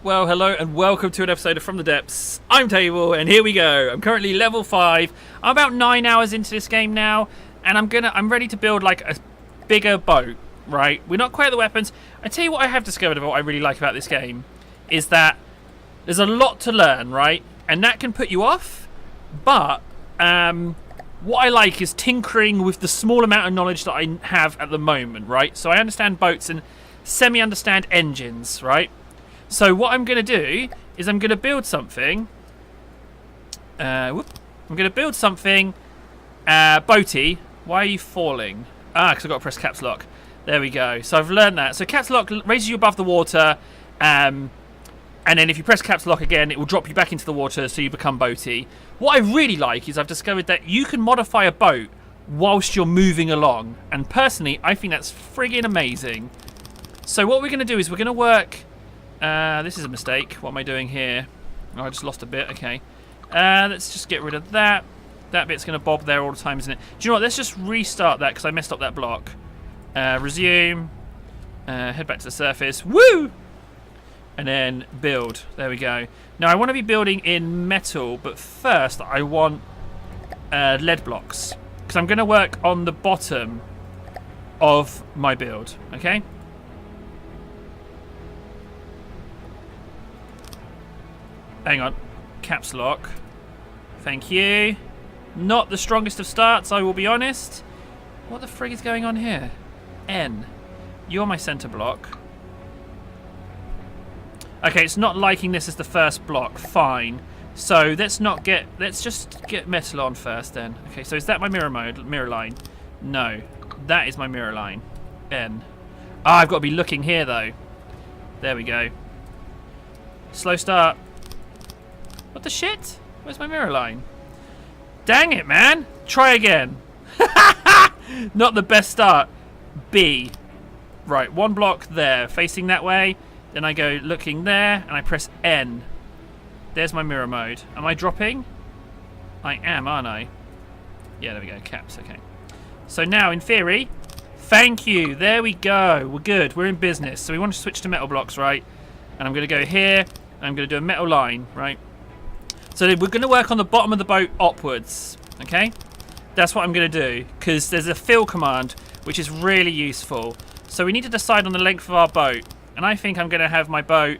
Well, hello and welcome to an episode of From the Depths. I'm Table and here we go. I'm currently level 5. I'm about 9 hours into this game now, and I'm ready to build like a bigger boat, right? We're not quite at the weapons. I tell you what I have discovered about what I really like about this game is that there's a lot to learn, right? And that can put you off, but what I like is tinkering with the small amount of knowledge that I have at the moment, right? So I understand boats and semi-understand engines, right? So what I'm going to do is I'm going to build something. I'm going to build something. Boaty, why are you falling? Because I've got to press caps lock. There we go. So I've learned that. So caps lock raises you above the water. And then if you press caps lock again, it will drop you back into the water so you become boaty. What I really like is I've discovered that you can modify a boat whilst you're moving along. And personally, I think that's friggin' amazing. So what we're going to do is we're going to work... this is a mistake. What am I doing here? Oh, I just lost a bit. Okay. Let's just get rid of that. That bit's going to bob there all the time, isn't it? Do you know what? Let's just restart that because I messed up that block. Resume. Head back to the surface. Woo! And then build. There we go. Now, I want to be building in metal, but first I want lead blocks because I'm going to work on the bottom of my build. Okay? Hang on. Caps lock. Thank you. Not the strongest of starts, I will be honest. What the frig is going on here? N. You're my center block. Okay, it's not liking this as the first block. Fine. So let's just get metal on first then. Okay, so is that my mirror line? No. That is my mirror line. N. I've got to be looking here though. There we go. Slow start. What the shit? Where's my mirror line? Dang it, man. Try again. Not the best start. B. Right, one block there, facing that way. Then I go looking there, and I press N. There's my mirror mode. Am I dropping? I am, aren't I? Yeah, there we go. Caps, okay. So now, in theory, thank you. There we go. We're good. We're in business. So we want to switch to metal blocks, right? And I'm going to go here, and I'm going to do a metal line, right? So we're going to work on the bottom of the boat upwards, okay? That's what I'm going to do, because there's a fill command, which is really useful. So we need to decide on the length of our boat. And I think I'm going to have my boat,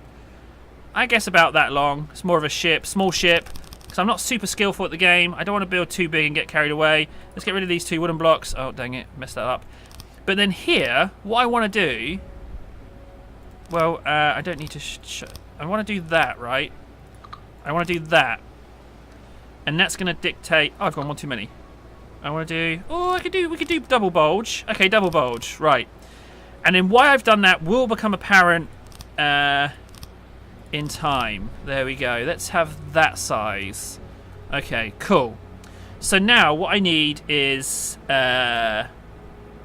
I guess about that long. It's more of a ship, small ship, because I'm not super skillful at the game. I don't want to build too big and get carried away. Let's get rid of these 2 wooden blocks. Oh, dang it, messed that up. But then here, what I want to do... Well, I don't need to... I want to do that, right? I want to do that. And that's going to dictate... Oh, I've gone one too many. I want to do... Oh, we could do double bulge. Okay, double bulge. Right. And then why I've done that will become apparent in time. There we go. Let's have that size. Okay, cool. So now what I need is the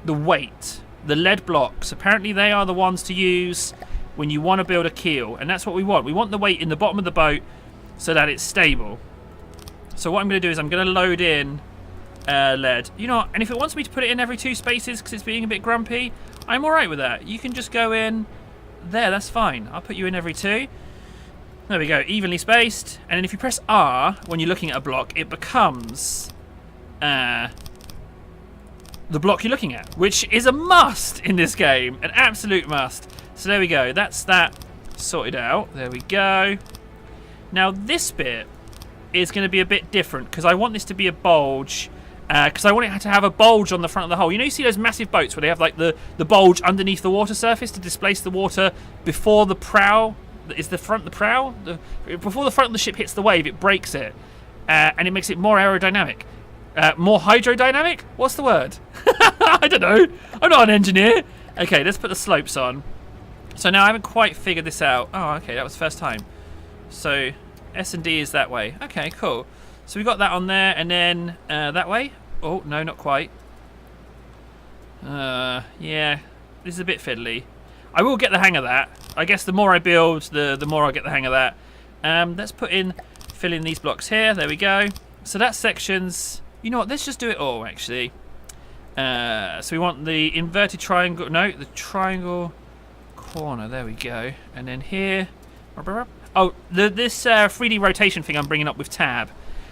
weight. The lead blocks. Apparently they are the ones to use when you want to build a keel. And that's what we want. We want the weight in the bottom of the boat so that it's stable. So what I'm going to do is I'm going to load in lead. You know what? And if it wants me to put it in every 2 spaces because it's being a bit grumpy, I'm alright with that. You can just go in there. That's fine. I'll put you in every 2. There we go. Evenly spaced. And then if you press R when you're looking at a block, it becomes the block you're looking at, which is a must in this game. An absolute must. So there we go. That's that sorted out. There we go. Now this bit is going to be a bit different because I want this to be a bulge because I want it to have a bulge on the front of the hull. You know, you see those massive boats where they have like the bulge underneath the water surface to displace the water before the prow. Is the front the prow? Before the front of the ship hits the wave, it breaks it and it makes it more aerodynamic. More hydrodynamic? What's the word? I don't know. I'm not an engineer. Okay, let's put the slopes on. So now I haven't quite figured this out. Oh, okay, that was the first time. So S and D is that way. Okay, cool. So we got that on there, and then that way. Oh no, not quite. Yeah, this is a bit fiddly. I will get the hang of that. I guess the more I build, the more I'll get the hang of that. Let's fill in these blocks here. There we go. So that section's. You know what? Let's just do it all actually. So we want the inverted triangle. No, the triangle corner. There we go. And then here, Oh, this 3D rotation thing I'm bringing up with tab.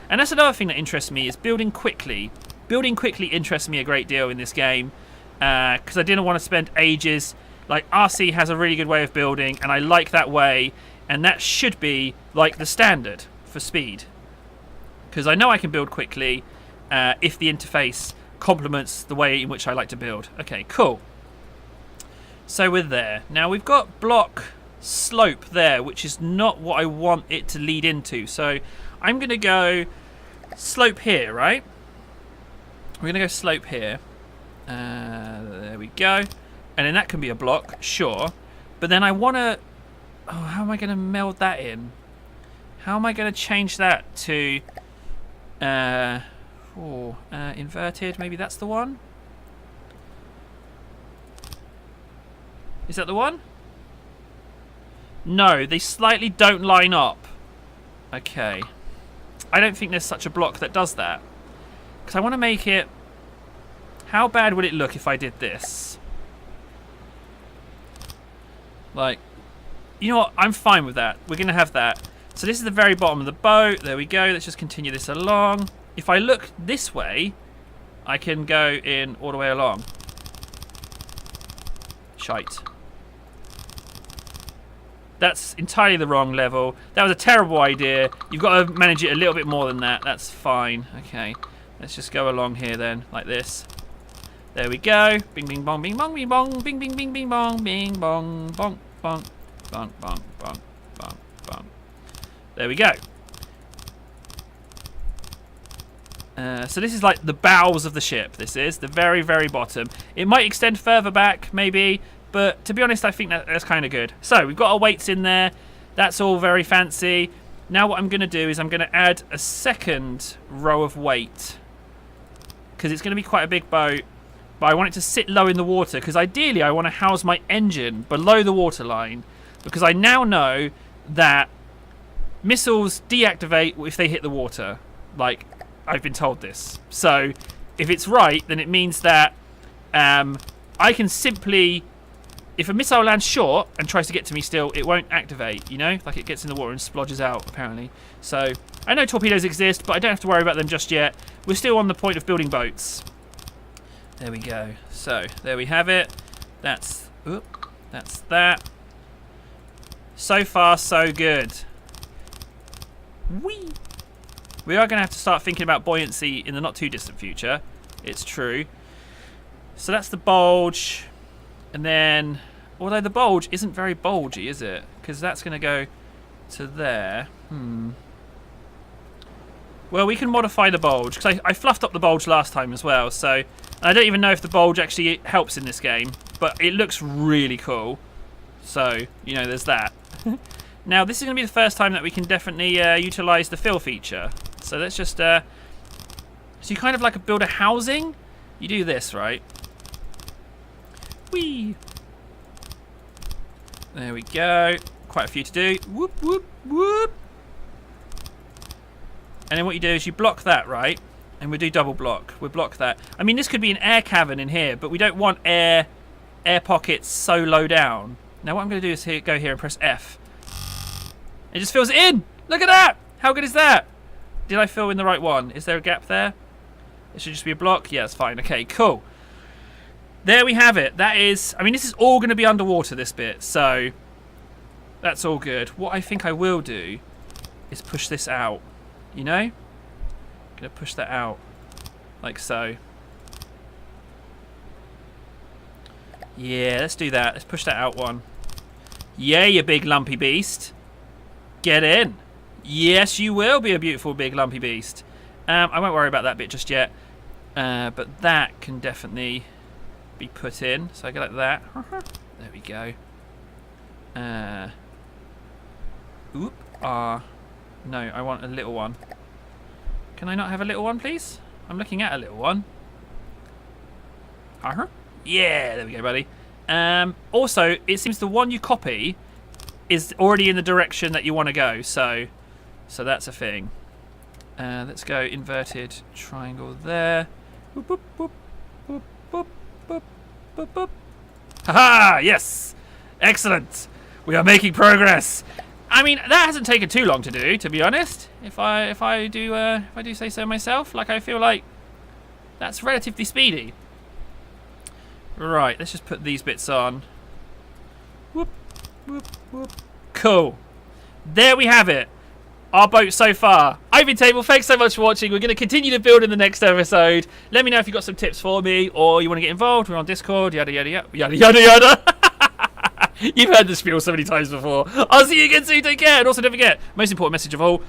And that's another thing that interests me, is building quickly. Building quickly interests me a great deal in this game, because I didn't want to spend ages. Like, RC has a really good way of building, and I like that way, and that should be like the standard for speed. Because I know I can build quickly if the interface complements the way in which I like to build. Okay, cool. So we're there. Now we've got block slope there, which is not what I want it to lead into. So I'm going to go slope here, right? We're going to go slope here. There we go. And then that can be a block, sure. But then I want to... Oh, how am I going to meld that in? How am I going to change that to... inverted, maybe that's the one? Is that the one? No, they slightly don't line up. Okay. I don't think there's such a block that does that. Because I want to make it... How bad would it look if I did this? Like, you know what? I'm fine with that. We're going to have that. So this is the very bottom of the boat. There we go. Let's just continue this along. If I look this way, I can go in all the way along. Shite. That's entirely the wrong level. That was a terrible idea. You've got to manage it a little bit more than that. That's fine. Okay. Let's just go along here then, like this. There we go. Bing, bing, bong, bing, bong, bing, bong, bing, bing, bing, bing, bong, bing, bong, bong, bong, bong, bong, bong, bong, bong. There we go. So this is like the bowels of the ship. This is the very, very bottom. It might extend further back, maybe, but to be honest, I think that's kind of good. So we've got our weights in there. That's all very fancy. Now what I'm going to do is I'm going to add a second row of weight, because it's going to be quite a big boat, but I want it to sit low in the water, because ideally I want to house my engine below the waterline, because I now know that missiles deactivate if they hit the water. Like, I've been told this. So if it's right, then it means that I can simply, if a missile lands short and tries to get to me still, it won't activate, you know? Like, it gets in the water and splodges out, apparently. So I know torpedoes exist, but I don't have to worry about them just yet. We're still on the point of building boats. There we go. So there we have it. That's that. So far, so good. Whee! We are going to have to start thinking about buoyancy in the not too distant future. It's true. So that's the bulge. And then, although the bulge isn't very bulgy, is it? Because that's going to go to there. Well, we can modify the bulge, because I fluffed up the bulge last time as well. So I don't even know if the bulge actually helps in this game, but it looks really cool. So, you know, there's that. Now, this is going to be the first time that we can definitely utilise the fill feature. So let's just... so you kind of like build a housing. You do this, right? Whee! There we go. Quite a few to do. Whoop, whoop, whoop. And then what you do is you block that, right? And we do double block. We'll block that. I mean, this could be an air cavern in here, but we don't want air pockets so low down. Now what I'm going to do is go here and press F. It just fills it in. Look at that. How good is that? Did I fill in the right one? Is there a gap there? It should just be a block. Yeah, it's fine. Okay, cool. There we have it. That is... I mean, this is all going to be underwater, this bit. So that's all good. What I think I will do is push this out. You know? I'm going to push that out. Like so. Yeah, let's do that. Let's push that out one. Yeah, you big lumpy beast. Get in. Yes, you will be a beautiful big lumpy beast. I won't worry about that bit just yet. But that can definitely be put in. So I go like that. There we go. Oop. No, I want a little one. Can I not have a little one, please? I'm looking at a little one. Yeah, there we go, buddy. Also, it seems the one you copy is already in the direction that you want to go. So that's a thing. Let's go inverted triangle there. Boop, boop, boop, boop, boop, boop, boop, boop. Haha! Yes! Excellent! We are making progress! I mean, that hasn't taken too long to do, to be honest. If I do say so myself, like I feel like that's relatively speedy. Right, let's just put these bits on. Whoop, whoop, whoop. Cool. There we have it. Our boat so far. I've been Table. Thanks so much for watching. We're going to continue to build in the next episode. Let me know if you've got some tips for me or you want to get involved. We're on Discord. Yada yada yada yada yada yada. You've heard the spiel so many times before. I'll see you again soon. Take care. And also don't forget, most important message of all.